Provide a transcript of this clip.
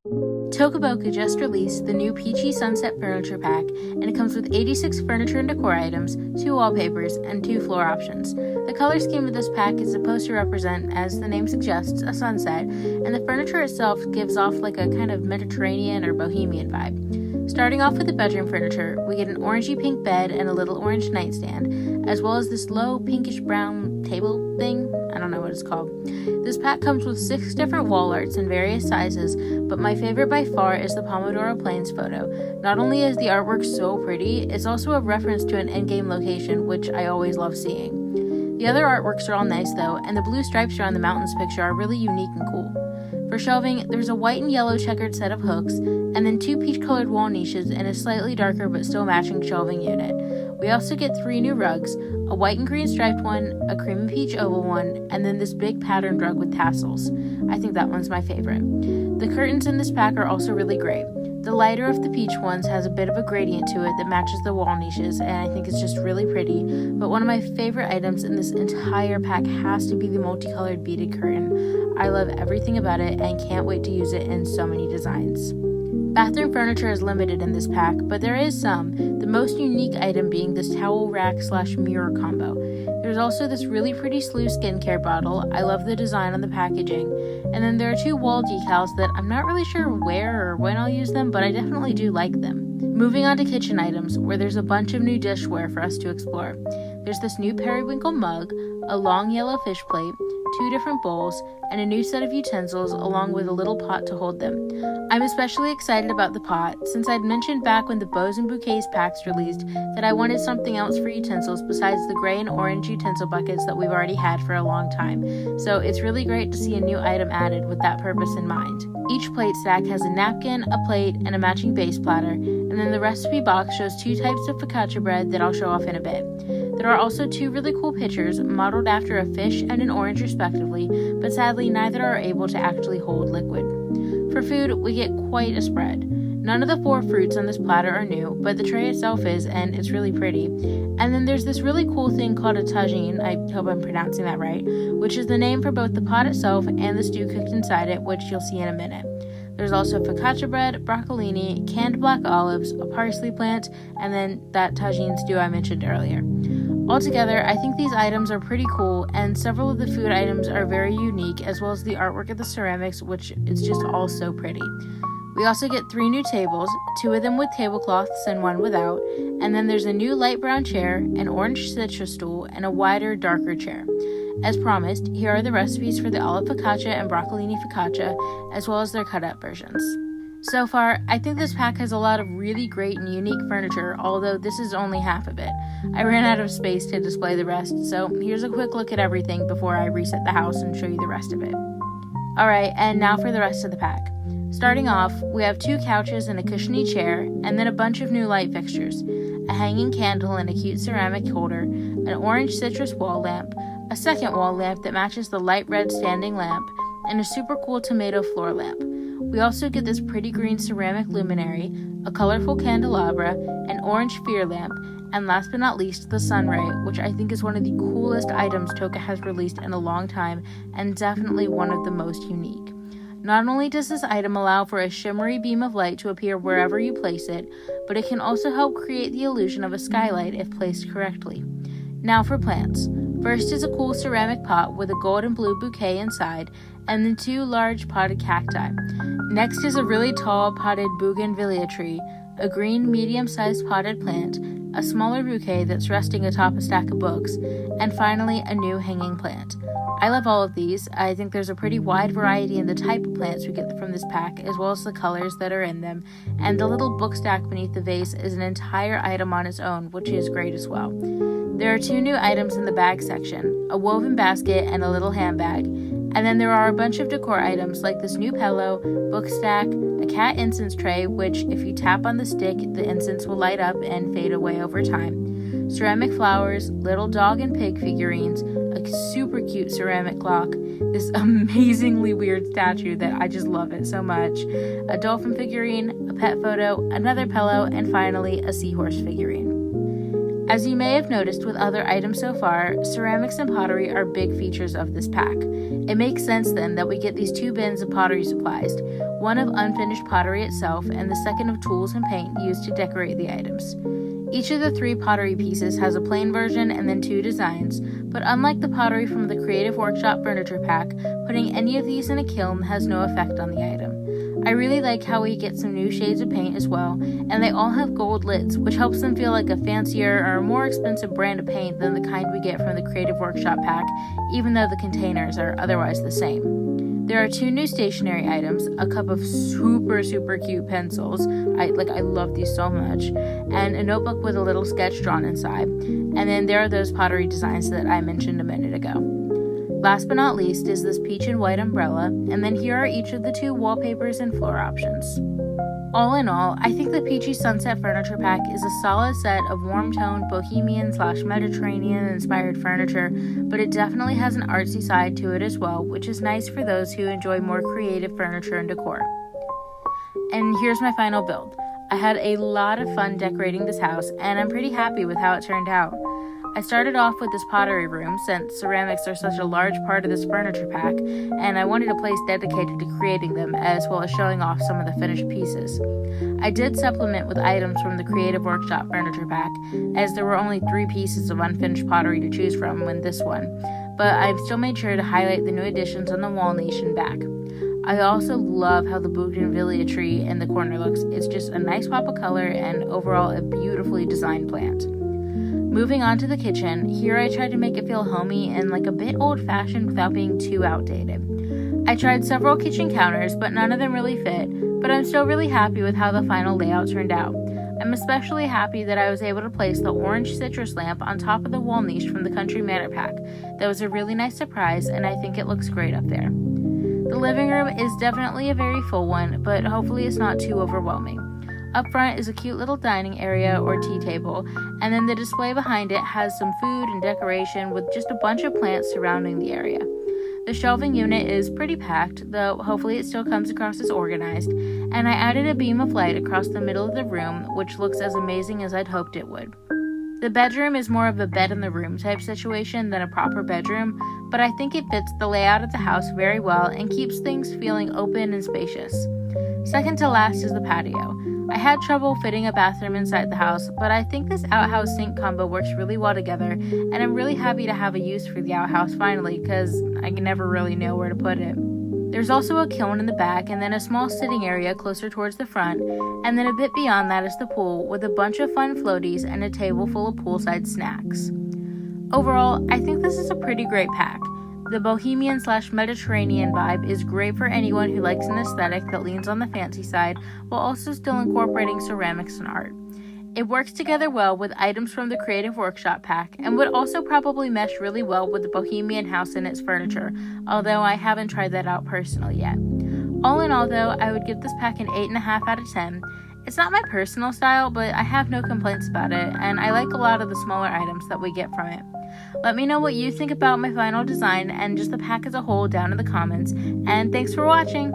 Toca Boca just released the new Peachy Sunset Furniture Pack, and it comes with 86 furniture and decor items, 2 wallpapers, and 2 floor options. The color scheme of this pack is supposed to represent, as the name suggests, a sunset, and the furniture itself gives off like a kind of Mediterranean or Bohemian vibe. Starting off with the bedroom furniture, we get an orangey pink bed and a little orange nightstand, as well as this low pinkish brown table thing. I don't know what it's called. This pack comes with 6 different wall arts in various sizes, but my favorite by far is the Pomodoro Plains photo. Not only is the artwork so pretty, it's also a reference to an in-game location, which I always love seeing. The other artworks are all nice though, and the blue stripes around the mountains picture are really unique and cool. For shelving, there's a white and yellow checkered set of hooks, and then 2 peach-colored wall niches in a slightly darker but still matching shelving unit. We also get 3 new rugs, a white and green striped one, a cream and peach oval one, and then this big patterned rug with tassels. I think that one's my favorite. The curtains in this pack are also really great. The lighter of the peach ones has a bit of a gradient to it that matches the wall niches, and I think it's just really pretty. But one of my favorite items in this entire pack has to be the multicolored beaded curtain. I love everything about it and can't wait to use it in so many designs. Bathroom furniture is limited in this pack, but there is some, the most unique item being this towel rack / mirror combo. There's also this really pretty Slew skincare bottle. I love the design on the packaging. And then there are 2 wall decals that I'm not really sure where or when I'll use them, but I definitely do like them. Moving on to kitchen items, where there's a bunch of new dishware for us to explore. There's this new periwinkle mug, a long yellow fish plate, 2 different bowls, and a new set of utensils along with a little pot to hold them. I'm especially excited about the pot, since I'd mentioned back when the Bows and Bouquets packs released that I wanted something else for utensils besides the gray and orange utensil buckets that we've already had for a long time, so it's really great to see a new item added with that purpose in mind. Each plate stack has a napkin, a plate, and a matching base platter, and then the recipe box shows 2 types of focaccia bread that I'll show off in a bit. There are also 2 really cool pictures modeled after a fish and an orange respectively, but sadly neither are able to actually hold liquid. For food, we get quite a spread. None of the 4 fruits on this platter are new, but the tray itself is, and it's really pretty. And then there's this really cool thing called a tagine, I hope I'm pronouncing that right, which is the name for both the pot itself and the stew cooked inside it, which you'll see in a minute. There's also focaccia bread, broccolini, canned black olives, a parsley plant, and then that tagine stew I mentioned earlier. Altogether, I think these items are pretty cool, and several of the food items are very unique, as well as the artwork of the ceramics, which is just all so pretty. We also get 3 new tables, 2 of them with tablecloths and 1 without, and then there's a new light brown chair, an orange citrus stool, and a wider, darker chair. As promised, here are the recipes for the olive focaccia and broccolini focaccia, as well as their cut-up versions. So far, I think this pack has a lot of really great and unique furniture, although this is only half of it. I ran out of space to display the rest, so here's a quick look at everything before I reset the house and show you the rest of it. Alright, and now for the rest of the pack. Starting off, we have 2 couches and a cushiony chair, and then a bunch of new light fixtures, a hanging candle and a cute ceramic holder, an orange citrus wall lamp, a second wall lamp that matches the light red standing lamp, and a super cool tomato floor lamp. We also get this pretty green ceramic luminary, a colorful candelabra, an orange sphere lamp, and last but not least, the sunray, which I think is one of the coolest items Toca has released in a long time, and definitely one of the most unique. Not only does this item allow for a shimmery beam of light to appear wherever you place it, but it can also help create the illusion of a skylight if placed correctly. Now for plants. First is a cool ceramic pot with a gold and blue bouquet inside, and then 2 large potted cacti. Next is a really tall potted bougainvillea tree, a green medium-sized potted plant, a smaller bouquet that's resting atop a stack of books, and finally a new hanging plant. I love all of these. I think there's a pretty wide variety in the type of plants we get from this pack, as well as the colors that are in them, and the little book stack beneath the vase is an entire item on its own, which is great as well. There are 2 new items in the bag section, a woven basket and a little handbag, and then there are a bunch of decor items like this new pillow, book stack, a cat incense tray, which if you tap on the stick, the incense will light up and fade away over time, ceramic flowers, little dog and pig figurines, a super cute ceramic clock, this amazingly weird statue that I just love it so much, a dolphin figurine, a pet photo, another pillow, and finally a seahorse figurine. As you may have noticed with other items so far, ceramics and pottery are big features of this pack. It makes sense then that we get these 2 bins of pottery supplies, one of unfinished pottery itself and the second of tools and paint used to decorate the items. Each of the 3 pottery pieces has a plain version and then 2 designs, but unlike the pottery from the Creative Workshop furniture pack, putting any of these in a kiln has no effect on the item. I really like how we get some new shades of paint as well, and they all have gold lids, which helps them feel like a fancier or more expensive brand of paint than the kind we get from the Creative Workshop pack, even though the containers are otherwise the same. There are 2 new stationery items, a cup of super cute pencils, I love these so much, and a notebook with a little sketch drawn inside, and then there are those pottery designs that I mentioned a minute ago. Last but not least is this peach and white umbrella, and then here are each of the 2 wallpapers and floor options. All in all, I think the Peachy Sunset Furniture Pack is a solid set of warm-toned Bohemian/Mediterranean-inspired furniture, but it definitely has an artsy side to it as well, which is nice for those who enjoy more creative furniture and decor. And here's my final build. I had a lot of fun decorating this house, and I'm pretty happy with how it turned out. I started off with this pottery room since ceramics are such a large part of this furniture pack, and I wanted a place dedicated to creating them as well as showing off some of the finished pieces. I did supplement with items from the Creative Workshop furniture pack, as there were only 3 pieces of unfinished pottery to choose from when this one, but I've still made sure to highlight the new additions on the wall niche and back. I also love how the bougainvillea tree in the corner looks. It's just a nice pop of color and overall a beautifully designed plant. Moving on to the kitchen, here I tried to make it feel homey and like a bit old-fashioned without being too outdated. I tried several kitchen counters, but none of them really fit, but I'm still really happy with how the final layout turned out. I'm especially happy that I was able to place the orange citrus lamp on top of the wall niche from the Country Manor pack. That was a really nice surprise, and I think it looks great up there. The living room is definitely a very full one, but hopefully it's not too overwhelming. Up front is a cute little dining area or tea table, and then the display behind it has some food and decoration with just a bunch of plants surrounding the area. The shelving unit is pretty packed, though hopefully it still comes across as organized, and I added a beam of light across the middle of the room, which looks as amazing as I'd hoped it would. The bedroom is more of a bed in the room type situation than a proper bedroom, but I think it fits the layout of the house very well and keeps things feeling open and spacious. Second to last is the patio. I had trouble fitting a bathroom inside the house, but I think this outhouse sink combo works really well together, and I'm really happy to have a use for the outhouse finally, because I can never really know where to put it. There's also a kiln in the back, and then a small sitting area closer towards the front, and then a bit beyond that is the pool, with a bunch of fun floaties and a table full of poolside snacks. Overall, I think this is a pretty great pack. The Bohemian/Mediterranean vibe is great for anyone who likes an aesthetic that leans on the fancy side while also still incorporating ceramics and art. It works together well with items from the Creative Workshop pack and would also probably mesh really well with the Bohemian house and its furniture, although I haven't tried that out personally yet. All in all though, I would give this pack an 8.5 out of 10. It's not my personal style, but I have no complaints about it, and I like a lot of the smaller items that we get from it. Let me know what you think about my final design and just the pack as a whole down in the comments, and thanks for watching!